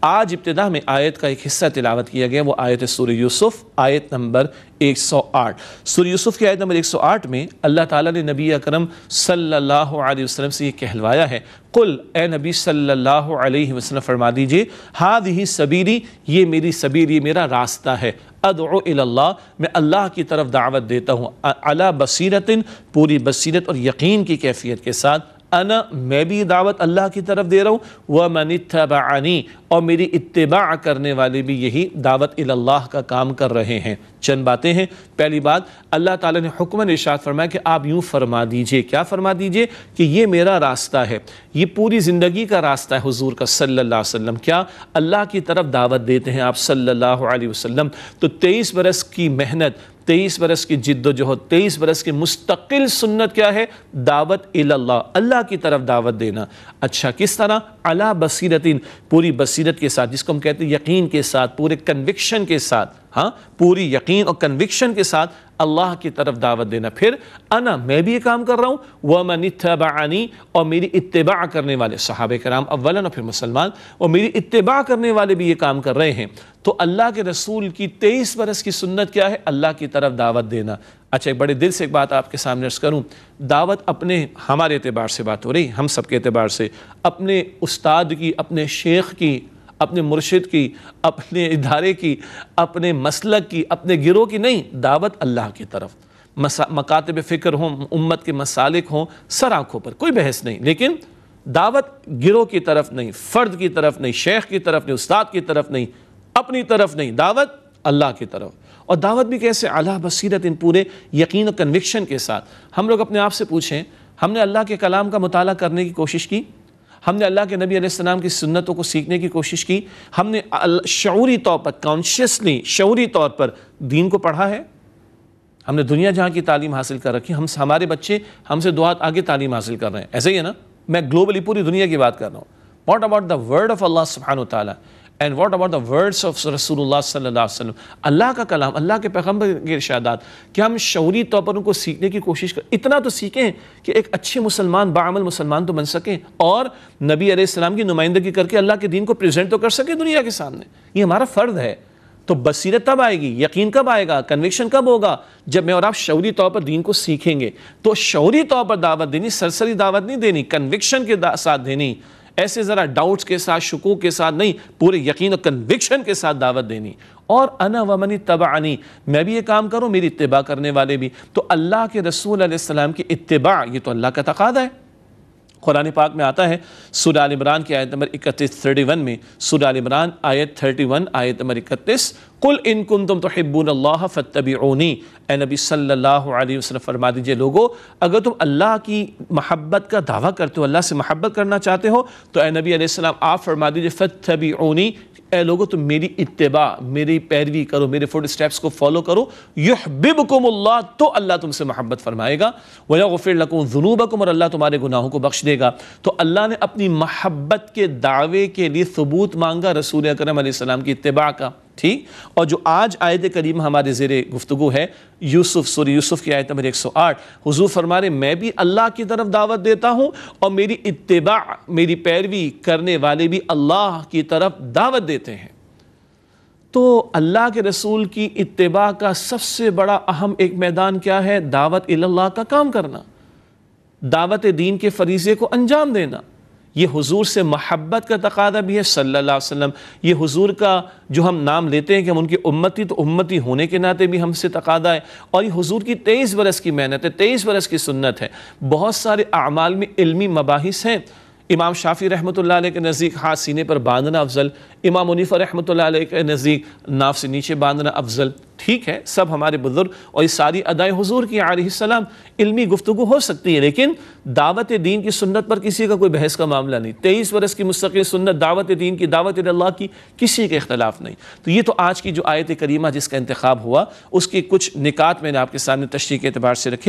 آج ابتدا میں آیت کا ایک حصہ تلاوت کیا گیا، وہ آیت سورہ یوسف آیت نمبر 108۔ سورہ یوسف کی آیت نمبر 108 میں اللہ تعالیٰ نے نبی اکرم صلی اللہ علیہ وسلم سے یہ کہلوایا ہے، قل اے نبی صلی اللہ علیہ وسلم فرما دیجئے، ہذہ سبیلی، یہ میری سبیل، یہ میرا راستہ ہے، ادعو الی اللہ، میں اللہ کی طرف دعوت دیتا ہوں، علی بصیرت، پوری بصیرت اور یقین کی کیفیت کے ساتھ، انا، میں بھی دعوت اللہ کی طرف دے رہا ہوں، ومن اتبعنی، اور میری اتباع کرنے والے بھی یہی دعوت الی اللہ کا کام کر رہے ہیں۔ چند باتیں ہیں۔ پہلی بات، اللہ تعالیٰ نے حکماً ارشاد فرمایا کہ آپ یوں فرما دیجئے، کیا فرما دیجئے؟ کہ یہ میرا راستہ ہے، یہ پوری زندگی کا راستہ ہے حضور کا صلی اللہ علیہ وسلم۔ کیا؟ اللہ کی طرف دعوت دیتے ہیں آپ صلی اللہ علیہ وسلم۔ تو 23 برس کی محنت، 23 برس کی جد و جہد، 23 برس کی مستقل سنت کیا ہے؟ دعوت الی اللہ، اللہ کی طرف دعوت دینا۔ اچھا، کس طرح؟ علی بصیرتین، پوری بصیرت کے ساتھ، جس کو ہم کہتے ہیں یقین کے ساتھ، پورے کنوکشن کے ساتھ، ہاں، پوری یقین اور کنوکشن کے ساتھ اللہ کی طرف دعوت دینا۔ پھر انا، میں بھی یہ کام کر رہا ہوں، ومن اتبعنی، اور میری اتباع کرنے والے صحابہ کرام اولاً اور پھر مسلمان، اور میری اتباع کرنے والے بھی یہ کام کر رہے ہیں۔ تو اللہ کے رسول کی 23 برس کی سنت کیا ہے؟ اللہ کی طرف دعوت دینا۔ اچھا، ایک بڑے دل سے ایک بات آپ کے سامنے عرض کروں، دعوت اپنے ہمارے اعتبار سے بات ہو رہی، ہم سب کے اعتبار سے، اپنے استاد کی، اپنے شیخ کی، اپنے مرشد کی، اپنے ادارے کی، اپنے مسلک کی، اپنے گروہ کی نہیں، دعوت اللہ کی طرف۔ مکاتب فکر ہوں، امت کے مسالک ہوں، سر آنکھوں پر کوئی بحث نہیں، لیکن دعوت گروہ کی طرف نہیں، فرد کی طرف نہیں، شیخ کی طرف نہیں، استاد کی طرف نہیں، اپنی طرف نہیں، دعوت اللہ کی طرف۔ اور دعوت بھی کیسے؟ علی بصیرت، ان پورے یقین و کنوکشن کے ساتھ۔ ہم لوگ اپنے آپ سے پوچھیں، ہم نے اللہ کے کلام کا مطالعہ کرنے کی کوشش کی؟ ہم نے اللہ کے نبی علیہ السلام کی سنتوں کو سیکھنے کی کوشش کی؟ ہم نے شعوری طور پر، کانشیسلی، شعوری طور پر دین کو پڑھا ہے؟ ہم نے دنیا جہاں کی تعلیم حاصل کر رکھی، ہمارے بچے ہم سے 2 ہاتھ آگے تعلیم حاصل کر رہے ہیں، ایسے ہی ہے نا؟ میں گلوبلی پوری دنیا کی بات کر رہا ہوں۔ What about the word of اللہ سبحانہ وتعالیٰ and what about the words of رسول اللہ صلی اللہ علیہ وسلم؟ اللہ کا کلام، اللہ کے پیغمبر کے ارشادات، کیا ہم شعوری طور پر ان کو سیکھنے کی کوشش کریں؟ اتنا تو سیکھیں کہ ایک اچھے مسلمان، باعمل مسلمان تو بن سکیں، اور نبی علیہ السلام کی نمائندگی کر کے اللہ کے دین کو پریزنٹ تو کر سکیں دنیا کے سامنے۔ یہ ہمارا فرض ہے۔ تو بصیرت تب آئے گی، یقین کب آئے گا، کنوکشن کب ہوگا؟ جب میں اور آپ شعوری طور پر دین کو سیکھیں گے۔ تو شعوری طور پر دعوت دینی، سرسری دعوت نہیں دینی، کنوکشن کے ساتھ دینی، ایسے ذرا ڈاؤٹس کے ساتھ، شکوک کے ساتھ نہیں، پورے یقین اور کنوکشن کے ساتھ دعوت دینی۔ اور انا ومن اتبعنی، میں بھی یہ کام کروں، میری اتباع کرنے والے بھی۔ تو اللہ کے رسول علیہ السلام کی اتباع، یہ تو اللہ کا تقاضا ہے۔ قرآن پاک میں آتا ہے سورہ آل عمران کی آیت نمبر 31 میں، سورہ آل عمران آیت 31 آیت نمبر 31، قل ان کنتم تحبون اللہ فاتبعونی، اے نبی صلی اللہ علیہ وسلم فرما دیجئے لوگو، اگر تم اللہ کی محبت کا دعویٰ کرتے ہو، اللہ سے محبت کرنا چاہتے ہو، تو اے نبی علیہ السلام آپ فرما دیجئے فاتبعونی، اے لوگو تم میری اتباع، میری پیروی کرو، میرے فوٹ سٹیپس کو فالو کرو، یحببکم اللہ، تو اللہ تم سے محبت فرمائے گا، ویغفر لکم ذنوبکم، اور اللہ تمہارے گناہوں کو بخش دے گا۔ تو اللہ نے اپنی محبت کے دعوے کے لیے ثبوت مانگا رسول اکرم علیہ السلام کی اتباع کا، ٹھیک؟ اور جو آج آیت کریمہ ہمارے زیر گفتگو ہے، یوسف، سورہ یوسف کی آیت نمبر 108، حضور فرما رہے میں بھی اللہ کی طرف دعوت دیتا ہوں، اور میری اتباع، میری پیروی کرنے والے بھی اللہ کی طرف دعوت دیتے ہیں۔ تو اللہ کے رسول کی اتباع کا سب سے بڑا اہم ایک میدان کیا ہے؟ دعوت الی اللہ کا کام کرنا، دعوت دین کے فریضے کو انجام دینا۔ یہ حضور سے محبت کا تقاضا بھی ہے صلی اللہ علیہ وسلم۔ یہ حضور کا جو ہم نام لیتے ہیں کہ ہم ان کی امتی، تو امتی ہونے کے ناطے بھی ہم سے تقاضا ہے۔ اور یہ حضور کی 23 برس کی محنت ہے، 23 برس کی سنت ہے۔ بہت سارے اعمال میں علمی مباحث ہیں۔ امام شافعی رحمۃ اللہ علیہ کے نزدیک ہاتھ سینے پر باندھنا افضل، امام حنیفہ رحمۃ اللہ علیہ کے نزدیک ناف سے نیچے باندھنا افضل، ٹھیک ہے، سب ہمارے بزرگ، اور یہ ساری ادائیں حضور کی علیہ السلام۔ علمی گفتگو ہو سکتی ہے، لیکن دعوت دین کی سنت پر کسی کا کوئی بحث کا معاملہ نہیں۔ 23 برس کی مستقل سنت دعوت دین کی، دعوت اللہ کی، کسی کے اختلاف نہیں۔ تو یہ تو آج کی جو آیت کریمہ جس کا انتخاب ہوا، اس کے کچھ نکات میں نے آپ کے سامنے تشریح کے اعتبار سے رکھے۔